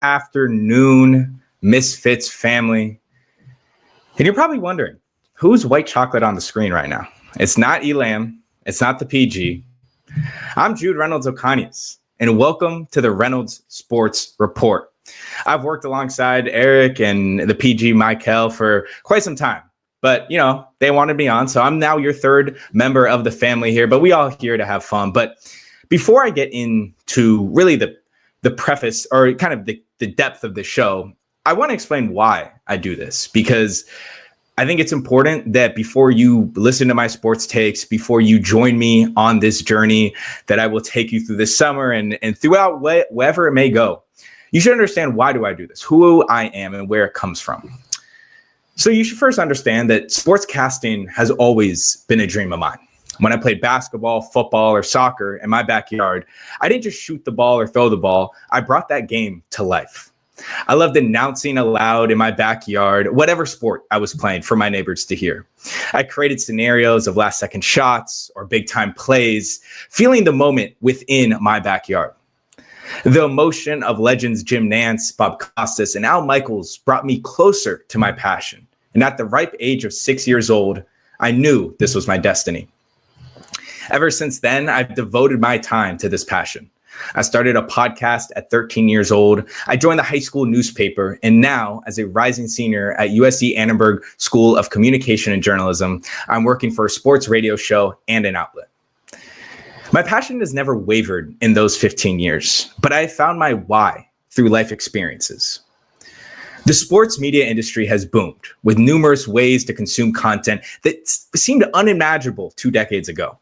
Afternoon, Misfits family. And you're probably wondering, who's white chocolate on the screen right now? It's not Elam. It's not the PG. I'm Jude Reynolds Ocanas, and welcome to the Reynolds Sports Report. I've worked alongside Eric and the PG Michael for quite some time, but they wanted me on, so I'm now your third member of the family here, but we all here to have fun. But before I get into really the preface or kind of the depth of the show, I want to explain why I do this, because I think it's important that before you listen to my sports takes, before you join me on this journey that I will take you through this summer and throughout wherever it may go, you should understand why do I do this, who I am and where it comes from. So you should first understand that sportscasting has always been a dream of mine. When I played basketball, football, or soccer in my backyard, I didn't just shoot the ball or throw the ball. I brought that game to life. I loved announcing aloud in my backyard, whatever sport I was playing for my neighbors to hear. I created scenarios of last-second shots or big-time plays, feeling the moment within my backyard. The emotion of legends Jim Nance, Bob Costas, and Al Michaels brought me closer to my passion. And at the ripe age of 6 years old, I knew this was my destiny. Ever since then, I've devoted my time to this passion. I started a podcast at 13 years old. I joined the high school newspaper. And now, as a rising senior at USC Annenberg School of Communication and Journalism, I'm working for a sports radio show and an outlet. My passion has never wavered in those 15 years, but I found my why through life experiences. The sports media industry has boomed with numerous ways to consume content that seemed unimaginable 2 decades ago.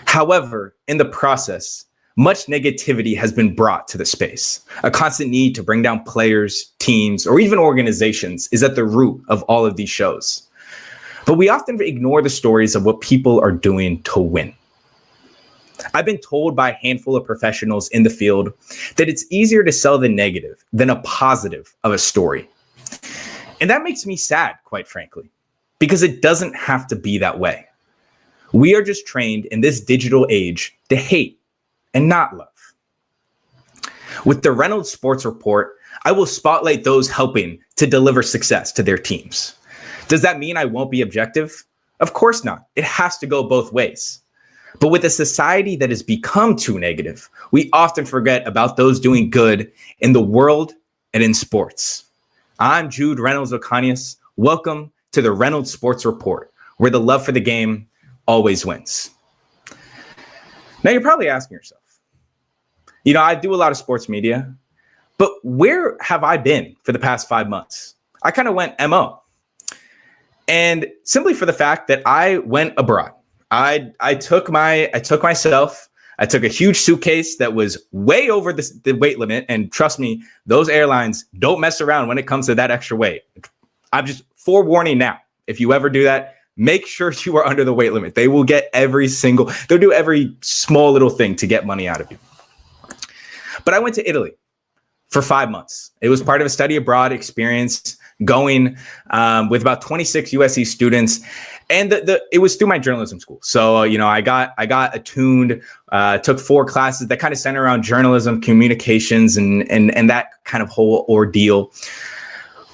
However, in the process, much negativity has been brought to the space. A constant need to bring down players, teams, or even organizations is at the root of all of these shows. But we often ignore the stories of what people are doing to win. I've been told by a handful of professionals in the field that it's easier to sell the negative than a positive of a story. And that makes me sad, quite frankly, because it doesn't have to be that way. We are just trained in this digital age to hate and not love. With the Reynolds Sports Report, I will spotlight those helping to deliver success to their teams. Does that mean I won't be objective? Of course not. It has to go both ways. But with a society that has become too negative, we often forget about those doing good in the world and in sports. I'm Jude Reynolds Ocanas. Welcome to the Reynolds Sports Report, where the love for the game always wins. Now, you're probably asking yourself, I do a lot of sports media, but where have I been for the past 5 months? I kind of went MO. And simply for the fact that I went abroad. I took a huge suitcase that was way over the weight limit. And trust me, those airlines don't mess around when it comes to that extra weight. I'm just forewarning now. If you ever do that, make sure you are under the weight limit. They will get they'll do every small little thing to get money out of you. But I went to Italy for 5 months. It was part of a study abroad experience going with about 26 USC students. And it was through my journalism school. So, I got attuned, took 4 classes that kind of center around journalism, communications, and that kind of whole ordeal.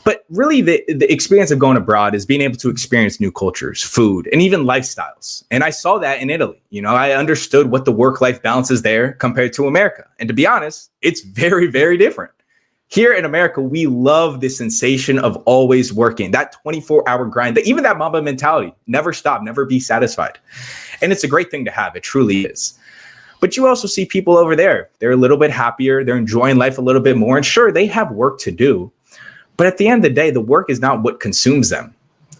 But really, the experience of going abroad is being able to experience new cultures, food, and even lifestyles. And I saw that in Italy. I understood what the work-life balance is there compared to America. And to be honest, it's very, very different. Here in America, we love the sensation of always working, that 24-hour grind, even that Mamba mentality, never stop, never be satisfied. And it's a great thing to have. It truly is. But you also see people over there. They're a little bit happier. They're enjoying life a little bit more. And sure, they have work to do. But at the end of the day, the work is not what consumes them.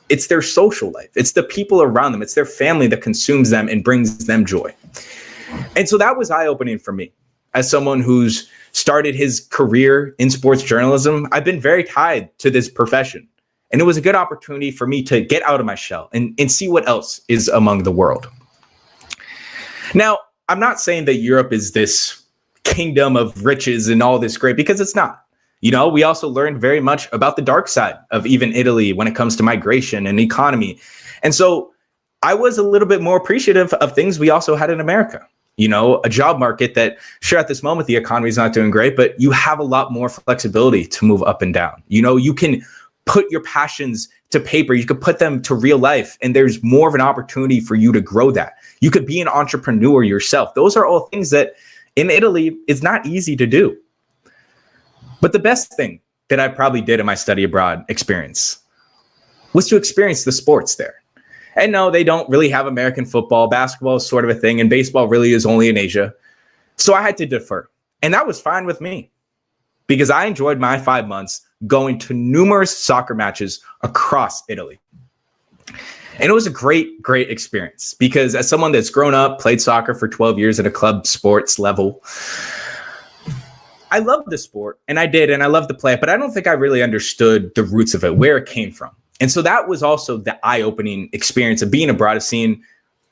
It's their social life. It's the people around them. It's their family that consumes them and brings them joy. And so that was eye-opening for me. As someone who's started his career in sports journalism, I've been very tied to this profession. And it was a good opportunity for me to get out of my shell and see what else is among the world. Now, I'm not saying that Europe is this kingdom of riches and all this great, because it's not. We also learned very much about the dark side of even Italy when it comes to migration and economy. And so I was a little bit more appreciative of things we also had in America. a job market that, sure, at this moment, the economy is not doing great, but you have a lot more flexibility to move up and down. You can put your passions to paper. You could put them to real life, and there's more of an opportunity for you to grow that. You could be an entrepreneur yourself. Those are all things that in Italy is not easy to do. But the best thing that I probably did in my study abroad experience was to experience the sports there. And no, they don't really have American football. Basketball is sort of a thing, and baseball really is only in Asia. So I had to defer. And that was fine with me because I enjoyed my 5 months going to numerous soccer matches across Italy. And it was a great, great experience because as someone that's grown up, played soccer for 12 years at a club sports level, I love the sport, and I did, and I love to play it, but I don't think I really understood the roots of it, where it came from. And so that was also the eye-opening experience of being abroad, of seeing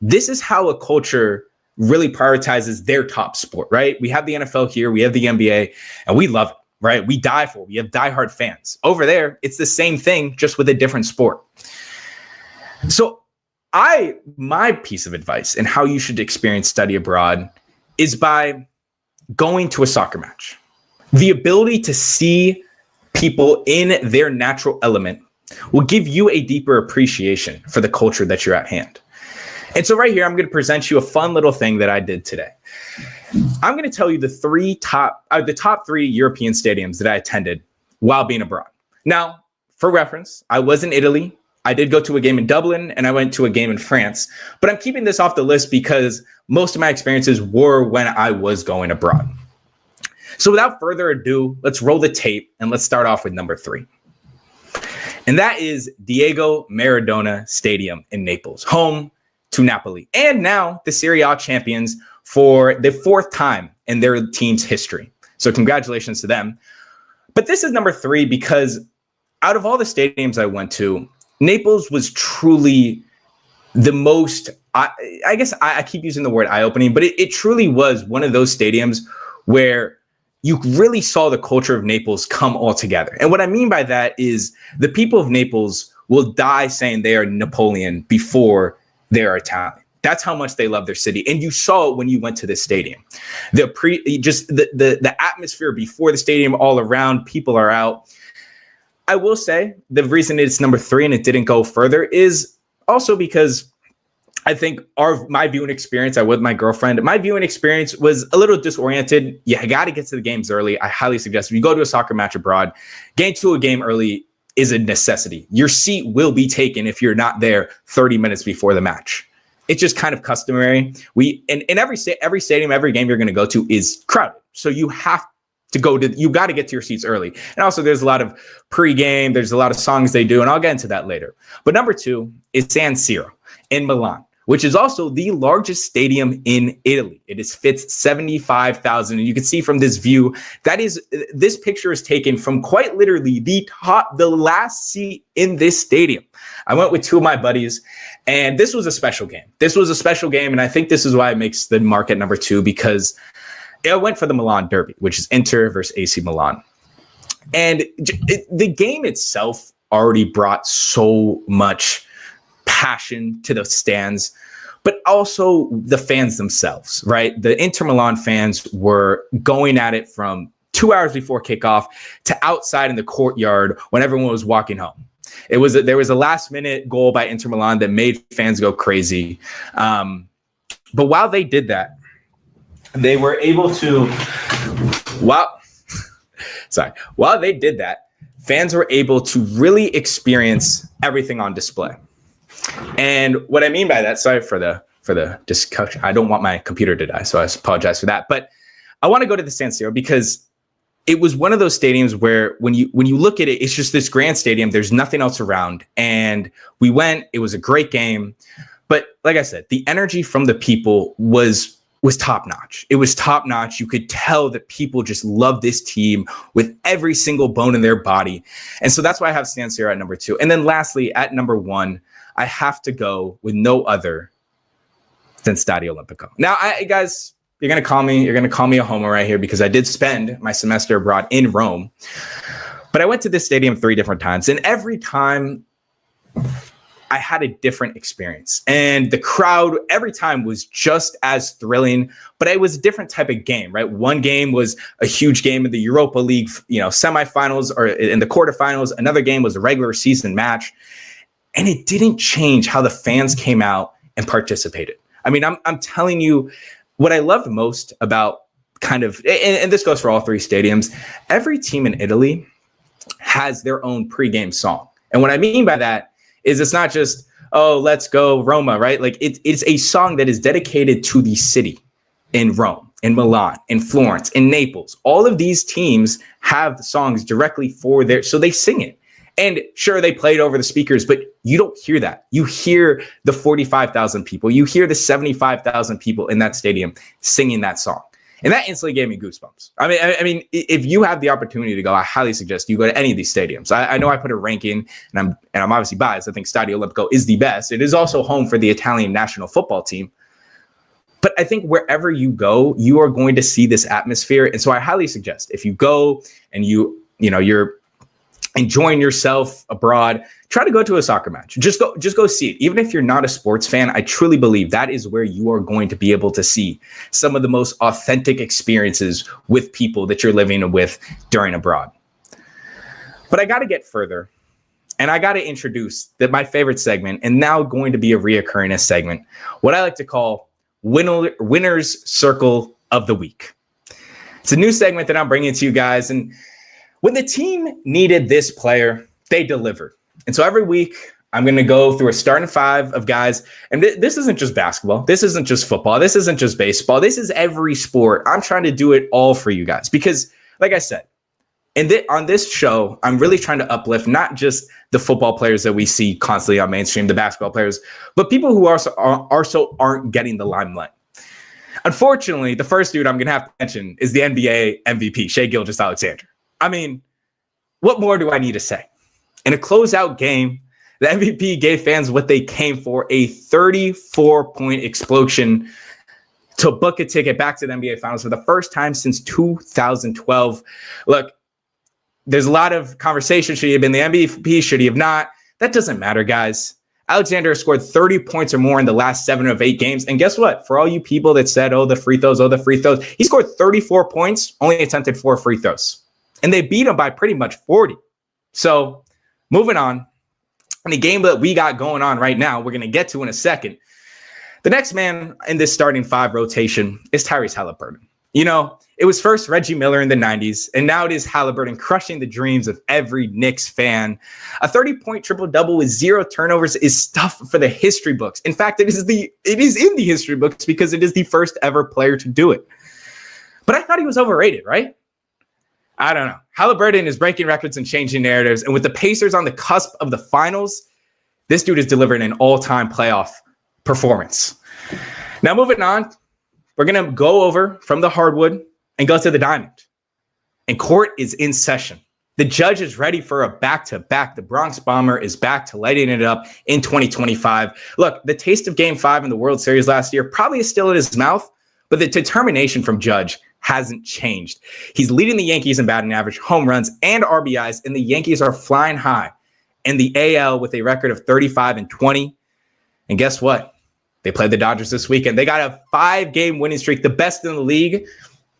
this is how a culture really prioritizes their top sport, right? We have the NFL here, we have the NBA, and we love it, right? We die for it. We have diehard fans. Over there, it's the same thing, just with a different sport. So my piece of advice and how you should experience study abroad is by going to a soccer match. The ability to see people in their natural element will give you a deeper appreciation for the culture that you're at hand. And so right here, I'm going to present you a fun little thing that I did today. I'm going to tell you the top three European stadiums that I attended while being abroad. Now, for reference, I was in Italy. I did go to a game in Dublin, and I went to a game in France. But I'm keeping this off the list because most of my experiences were when I was going abroad. So without further ado, let's roll the tape, and let's start off with number 3. And that is Diego Maradona Stadium in Naples, home to Napoli, and now the Serie A champions for the 4th time in their team's history. So congratulations to them. But this is number 3 because out of all the stadiums I went to, Naples was truly the most, I guess I keep using the word eye-opening, but it truly was one of those stadiums where you really saw the culture of Naples come all together. And what I mean by that is the people of Naples will die saying they are Napoleon before they are Italian. That's how much they love their city. And you saw it when you went to this stadium. The atmosphere before the stadium, all around, people are out. I will say the reason it's number 3 and it didn't go further is also because I think my viewing experience, I with my girlfriend, my viewing experience was a little disoriented. You got to get to the games early. I highly suggest if you go to a soccer match abroad, getting to a game early is a necessity. Your seat will be taken if you're not there 30 minutes before the match. It's just kind of customary. In every stadium, every game you're going to go to is crowded. So you have to you got to get to your seats early. And also there's a lot of pregame. There's a lot of songs they do, and I'll get into that later. But number 2 is San Siro in Milan, which is also the largest stadium in Italy. It fits 75,000. And you can see from this view, this picture is taken from quite literally the last seat in this stadium. I went with 2 of my buddies, and this was a special game. And I think this is why it makes the mark at number 2, because I went for the Milan Derby, which is Inter versus AC Milan. And the game itself already brought so much passion to the stands, but also the fans themselves, right? The Inter Milan fans were going at it from 2 hours before kickoff to outside in the courtyard when everyone was walking home. There was a last minute goal by Inter Milan that made fans go crazy. But while they did that, they were able to, while they did that, fans were able to really experience everything on display. And what I mean by that, sorry for the discussion. I don't want my computer to die, so I apologize for that. But I want to go to the San Siro because it was one of those stadiums where when you look at it, it's just this grand stadium. There's nothing else around. And we went, it was a great game. But like I said, the energy from the people was top notch. It was top notch. You could tell that people just love this team with every single bone in their body. And so that's why I have San Siro at number 2. And then lastly, at number 1, I have to go with no other than Stadio Olimpico. Now, guys, you're going to call me a homer right here because I did spend my semester abroad in Rome, but I went to this stadium 3 different times. And every time I had a different experience. And the crowd every time was just as thrilling, but it was a different type of game, right? One game was a huge game in the Europa League, semifinals or in the quarterfinals. Another game was a regular season match. And it didn't change how the fans came out and participated. I mean, I'm telling you what I loved most about and this goes for all three stadiums. Every team in Italy has their own pregame song. And what I mean by that is it's not just, oh, let's go Roma, right? Like it's a song that is dedicated to the city in Rome, in Milan, in Florence, in Naples. All of these teams have songs directly for so they sing it. And sure, they play it over the speakers, but you don't hear that. You hear the 45,000 people. You hear the 75,000 people in that stadium singing that song. And that instantly gave me goosebumps. I mean, if you have the opportunity to go, I highly suggest you go to any of these stadiums. I know I put a ranking, and I'm obviously biased. I think Stadio Olimpico is the best. It is also home for the Italian national football team. But I think wherever you go, you are going to see this atmosphere. And so I highly suggest if you go and you're enjoying yourself abroad, try to go to a soccer match. Just go see it. Even if you're not a sports fan, I truly believe that is where you are going to be able to see some of the most authentic experiences with people that you're living with during abroad. But I got to get further, and I got to introduce my favorite segment, and now going to be a reoccurring segment, what I like to call Winner's Circle of the Week. It's a new segment that I'm bringing to you guys, and when the team needed this player, they delivered. And so every week, I'm going to go through a starting five of guys. And this isn't just basketball. This isn't just football. This isn't just baseball. This is every sport. I'm trying to do it all for you guys because, like I said, on this show, I'm really trying to uplift not just the football players that we see constantly on mainstream, the basketball players, but people who also aren't getting the limelight. Unfortunately, the first dude I'm going to have to mention is the NBA MVP, Shai Gilgeous-Alexander. I mean, what more do I need to say? In a closeout game, the MVP gave fans what they came for, a 34-point explosion to book a ticket back to the NBA Finals for the first time since 2012. Look, there's a lot of conversation. Should he have been the MVP? Should he have not? That doesn't matter, guys. Alexander scored 30 points or more in the last 7 of 8 games. And guess what? For all you people that said, oh, the free throws, he scored 34 points, only attempted 4 free throws. And they beat him by pretty much 40. So moving on, in the game that we got going on right now, we're going to get to in a second. The next man in this starting 5 rotation is Tyrese Halliburton. It was first Reggie Miller in the 90s, and now it is Halliburton crushing the dreams of every Knicks fan. A 30-point triple-double with 0 turnovers is stuff for the history books. In fact, it is in the history books because it is the first ever player to do it. But I thought he was overrated, right? I don't know. Halliburton is breaking records and changing narratives. And with the Pacers on the cusp of the finals, this dude is delivering an all-time playoff performance. Now, moving on, we're going to go over from the hardwood and go to the diamond. And court is in session. The judge is ready for a back-to-back. The Bronx Bomber is back to lighting it up in 2025. Look, the taste of Game 5 in the World Series last year probably is still in his mouth, but the determination from Judge hasn't changed. He's leading the Yankees in batting average, home runs, and RBIs, and the Yankees are flying high in the AL with a record of 35-20. And guess what? They played the Dodgers this weekend. They got a 5-game winning streak, the best in the league.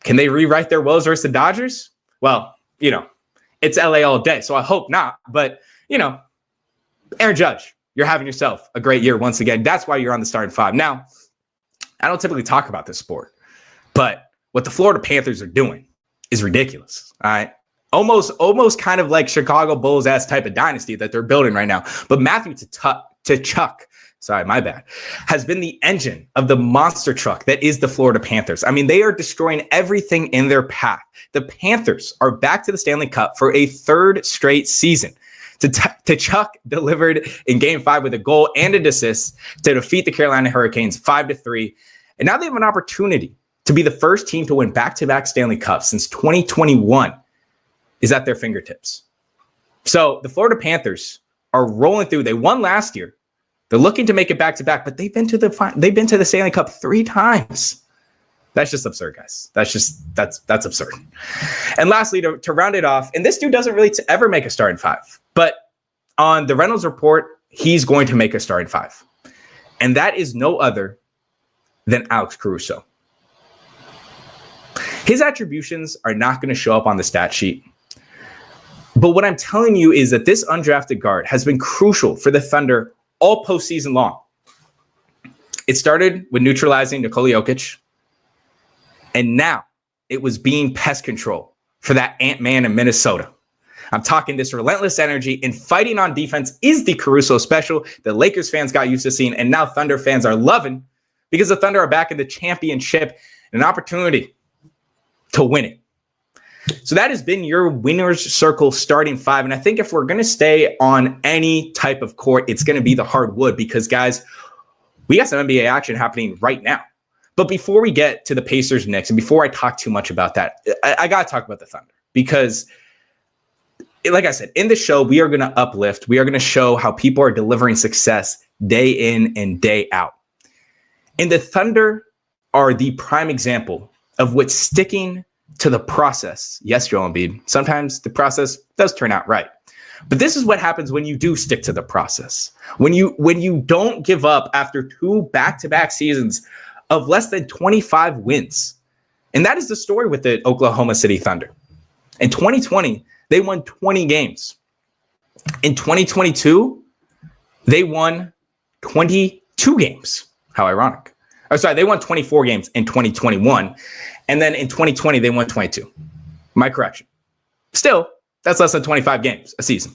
Can they rewrite their woes versus the Dodgers? Well, it's LA all day, so I hope not. But, Aaron Judge, you're having yourself a great year once again. That's why you're on the starting 5. Now, I don't typically talk about this sport, but what the Florida Panthers are doing is ridiculous. All right. Almost kind of like Chicago Bulls-ass type of dynasty that they're building right now. But Matthew Tkachuk, sorry, my bad, has been the engine of the monster truck that is the Florida Panthers. I mean, they are destroying everything in their path. The Panthers are back to the Stanley Cup for a 3rd straight season. Tkachuk delivered in Game 5 with a goal and an assist to defeat the Carolina Hurricanes 5-3. And now they have an opportunity to be the first team to win back-to-back Stanley Cups since 2021 is at their fingertips. So the Florida Panthers are rolling through. They won last year. They're looking to make it back-to-back, but they've been to the Stanley Cup 3 times. That's just absurd, guys. That's absurd. And lastly, to round it off, and this dude doesn't really ever make a starting 5, but on the Reynolds Report, he's going to make a starting five. And that is no other than Alex Caruso. His attributions are not going to show up on the stat sheet. But what I'm telling you is that this undrafted guard has been crucial for the Thunder all postseason long. It started with neutralizing Nikola Jokic. And now it was being pest control for that Ant-Man in Minnesota. I'm talking this relentless energy and fighting on defense is the Caruso special that Lakers fans got used to seeing. And now Thunder fans are loving because the Thunder are back in the championship and an opportunity to win it. So that has been your winner's circle starting five. And I think if we're going to stay on any type of court, it's going to be the hardwood because, guys, we got some NBA action happening right now. But before we get to the Pacers Knicks, and before I talk too much about that, I got to talk about the Thunder because, like I said, in the show, we are going to uplift. We are going to show how people are delivering success day in and day out. And the Thunder are the prime example of what sticking to the process. Yes, Joel Embiid. Sometimes the process does turn out right. But this is what happens when you do stick to the process. When you don't give up after 2 back-to-back seasons of less than 25 wins. And that is the story with the Oklahoma City Thunder. In 2020, they won 20 games. In 2022, they won 22 games. How ironic. Oh, sorry, they won 24 games in 2021. And then in 2020, they won 22. My correction. Still, that's less than 25 games a season.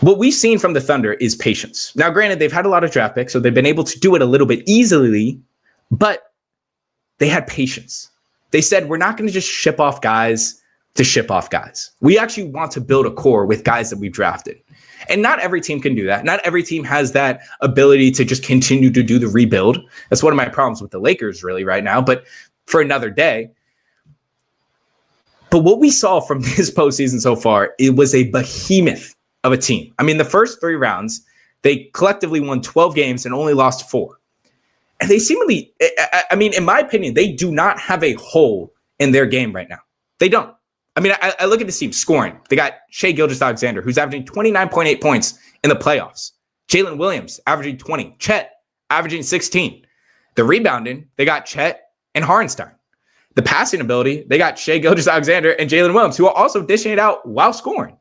What we've seen from the Thunder is patience. Now, granted, they've had a lot of draft picks, so they've been able to do it a little bit easily, but they had patience. They said, we're not going to just ship off guys to ship off guys. We actually want to build a core with guys that we've drafted. And not every team can do that. Not every team has that ability to just continue to do the rebuild. That's one of my problems with the Lakers really right now, but for another day. But what we saw from this postseason so far, it was a behemoth of a team. I mean, the first 3 rounds, they collectively won 12 games and only lost 4. And they seemingly, I mean, in my opinion, they do not have a hole in their game right now. They don't. I mean, I look at this team scoring. They got Shai Gilgeous-Alexander, who's averaging 29.8 points in the playoffs. Jalen Williams averaging 20. Chet averaging 16. The rebounding, they got Chet and Hardenstein. The passing ability, they got Shai Gilgeous-Alexander and Jalen Williams, who are also dishing it out while scoring.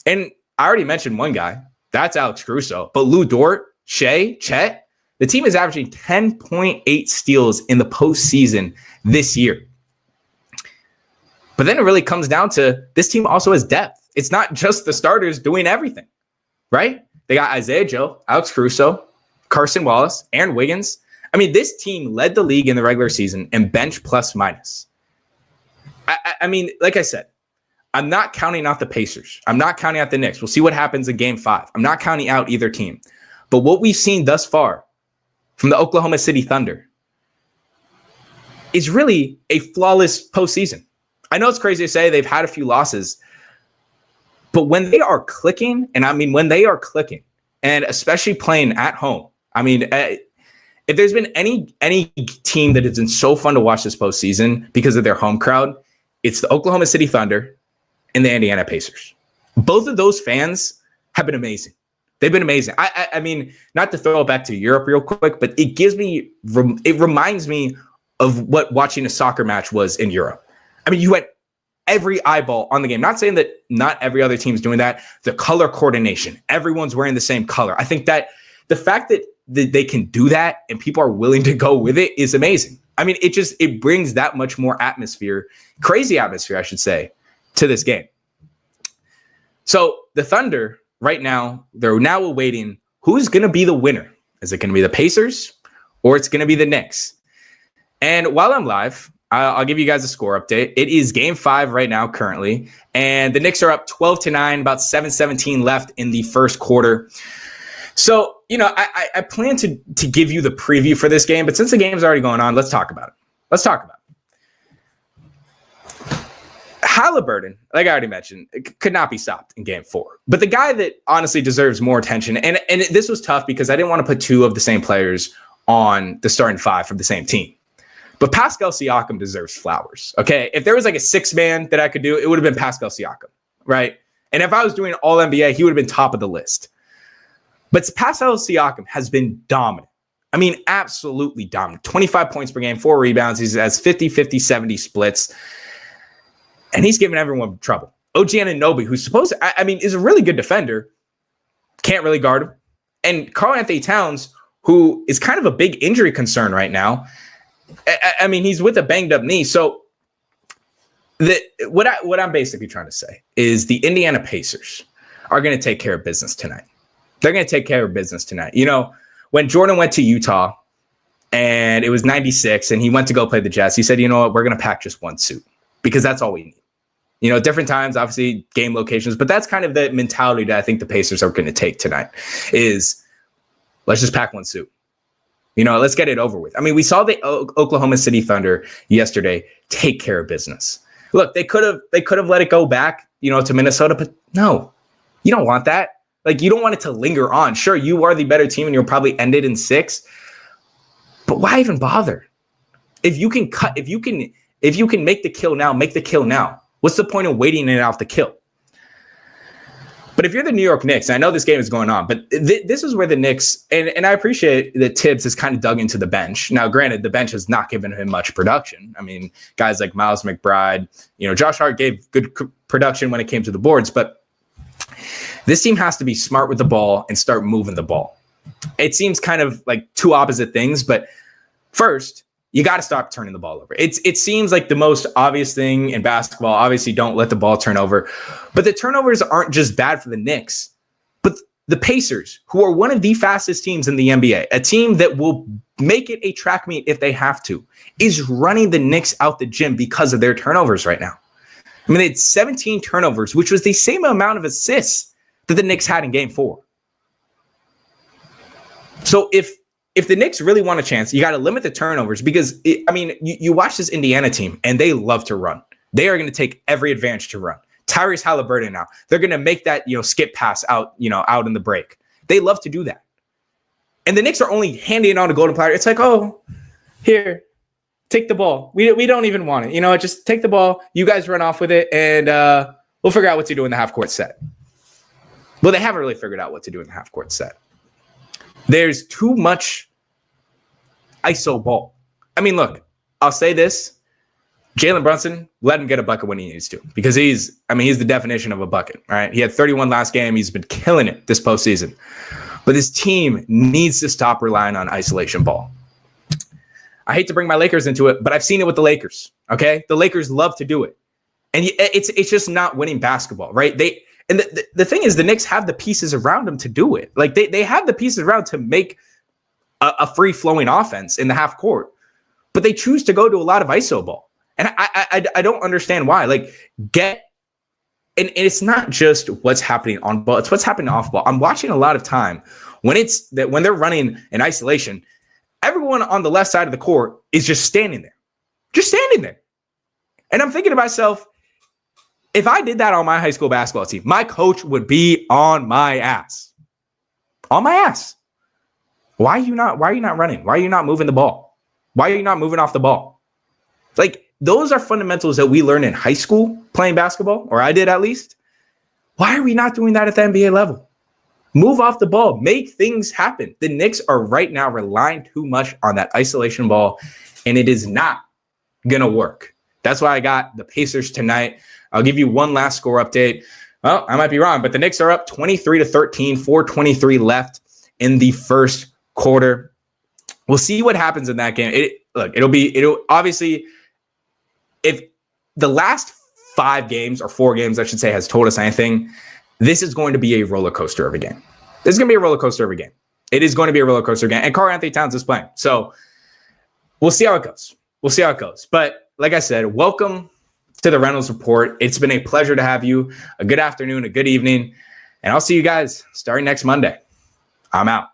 And I already mentioned one guy. That's Alex Caruso. But Lou Dort, Shai, Chet, the team is averaging 10.8 steals in the postseason this year. But then it really comes down to this team also has depth. It's not just the starters doing everything, right? They got Isaiah Joe, Alex Caruso, Carson Wallace, Aaron Wiggins. I mean, this team led the league in the regular season in bench plus minus. I mean, like I said, I'm not counting out the Pacers. I'm not counting out the Knicks. We'll see what happens in Game 5. I'm not counting out either team. But what we've seen thus far from the Oklahoma City Thunder is really a flawless postseason. I know it's crazy to say they've had a few losses, but when they are clicking, and I mean when they are clicking, and especially playing at home, I mean, if there's been any team that has been so fun to watch this postseason because of their home crowd, it's the Oklahoma City Thunder and the Indiana Pacers. Both of those fans have been amazing. They've been amazing. I mean, not to throw it back to Europe real quick, but it reminds me of what watching a soccer match was in Europe. I mean, you had every eyeball on the game. Not saying that not every other team's doing that. The color coordination, everyone's wearing the same color. I think that the fact that they can do that and people are willing to go with it is amazing. I mean, it brings that much more atmosphere, crazy atmosphere, I should say, to this game. So the Thunder right now, they're now awaiting who's going to be the winner. Is it going to be the Pacers or it's going to be the Knicks? And while I'm live, I'll give you guys a score update. It is Game 5 right now currently, and the Knicks are up 12-9, about 7:17 left in the first quarter. So, you know, I plan to give you the preview for this game, but since the game's already going on, let's talk about it. Halliburton, like I already mentioned, could not be stopped in Game 4. But the guy that honestly deserves more attention, and this was tough because I didn't want to put 2 of the same players on the starting 5 from the same team. But Pascal Siakam deserves flowers, okay? If there was like a 6-man that I could do, it would have been Pascal Siakam, right? And if I was doing all NBA, he would have been top of the list. But Pascal Siakam has been dominant. I mean, absolutely dominant. 25 points per game, 4 rebounds. He has 50, 50, 70 splits. And he's giving everyone trouble. OG Anunoby, who's supposed to, is a really good defender, can't really guard him. And Karl-Anthony Towns, who is kind of a big injury concern right now. He's with a banged up knee. So what I'm basically trying to say is the Indiana Pacers are going to take care of business tonight. They're going to take care of business tonight. You know, when Jordan went to Utah and it was 96 and he went to go play the Jazz, he said, you know what, we're going to pack just one suit because that's all we need. You know, different times, obviously, game locations, but that's kind of the mentality that I think the Pacers are going to take tonight is let's just pack one suit. You know, let's get it over with. I mean, we saw the Oklahoma City Thunder yesterday take care of business. Look, they could have let it go back, you know, to Minnesota, but no, you don't want that. Like, you don't want it to linger on. Sure, you are the better team and you'll probably end it in 6, but why even bother? If you can make the kill now, make the kill now. What's the point of waiting it out the kill? But if you're the New York Knicks, I know this game is going on, but this is where the Knicks, and I appreciate that Tibbs has kind of dug into the bench. Now, granted, the bench has not given him much production. I mean, guys like Miles McBride, you know, Josh Hart gave good production when it came to the boards, but this team has to be smart with the ball and start moving the ball. It seems kind of like two opposite things, but first, you got to stop turning the ball over. It seems like the most obvious thing in basketball. Obviously, don't let the ball turn over. But the turnovers aren't just bad for the Knicks, but the Pacers, who are one of the fastest teams in the NBA, a team that will make it a track meet if they have to, is running the Knicks out the gym because of their turnovers right now. I mean, they had 17 turnovers, which was the same amount of assists that the Knicks had in Game 4. So if the Knicks really want a chance, you got to limit the turnovers because, you watch this Indiana team and they love to run. They are going to take every advantage to run. Tyrese Halliburton now, they're going to make that, skip pass out in the break. They love to do that. And the Knicks are only handing it on to Golden Platter. It's like, oh, here, take the ball. We don't even want it. Just take the ball. You guys run off with it and we'll figure out what to do in the half-court set. Well, they haven't really figured out what to do in the half-court set. There's too much ISO ball. I mean, look, I'll say this. Jalen Brunson, let him get a bucket when he needs to because he's the definition of a bucket, right? He had 31 last game. He's been killing it this postseason. But this team needs to stop relying on isolation ball. I hate to bring my Lakers into it, but I've seen it with the Lakers, okay? The Lakers love to do it. And it's just not winning basketball, right? The thing is, the Knicks have the pieces around them to do it. Like they have the pieces around to make a free-flowing offense in the half court, but they choose to go to a lot of ISO ball, and I don't understand why. Like and it's not just what's happening on ball; it's what's happening off ball. I'm watching a lot of time when they're running in isolation, everyone on the left side of the court is just standing there, and I'm thinking to myself, if I did that on my high school basketball team, my coach would be on my ass. On my ass. Why are you not running? Why are you not moving the ball? Why are you not moving off the ball? Like, those are fundamentals that we learn in high school playing basketball, or I did at least. Why are we not doing that at the NBA level? Move off the ball. Make things happen. The Knicks are right now relying too much on that isolation ball, and it is not going to work. That's why I got the Pacers tonight. I'll give you one last score update. Well, I might be wrong, but the Knicks are up 23-13, 4:23 left in the first quarter. We'll see what happens in that game. It'll obviously, if the last 5 games or 4 games, I should say, has told us anything, this is going to be a roller coaster of a game. This is going to be a roller coaster of a game. It is going to be a roller coaster game. And Karl-Anthony Towns is playing. So we'll see how it goes. But like I said, welcome to the Reynolds Report. It's been a pleasure to have you. A good afternoon, a good evening, and I'll see you guys starting next Monday. I'm out.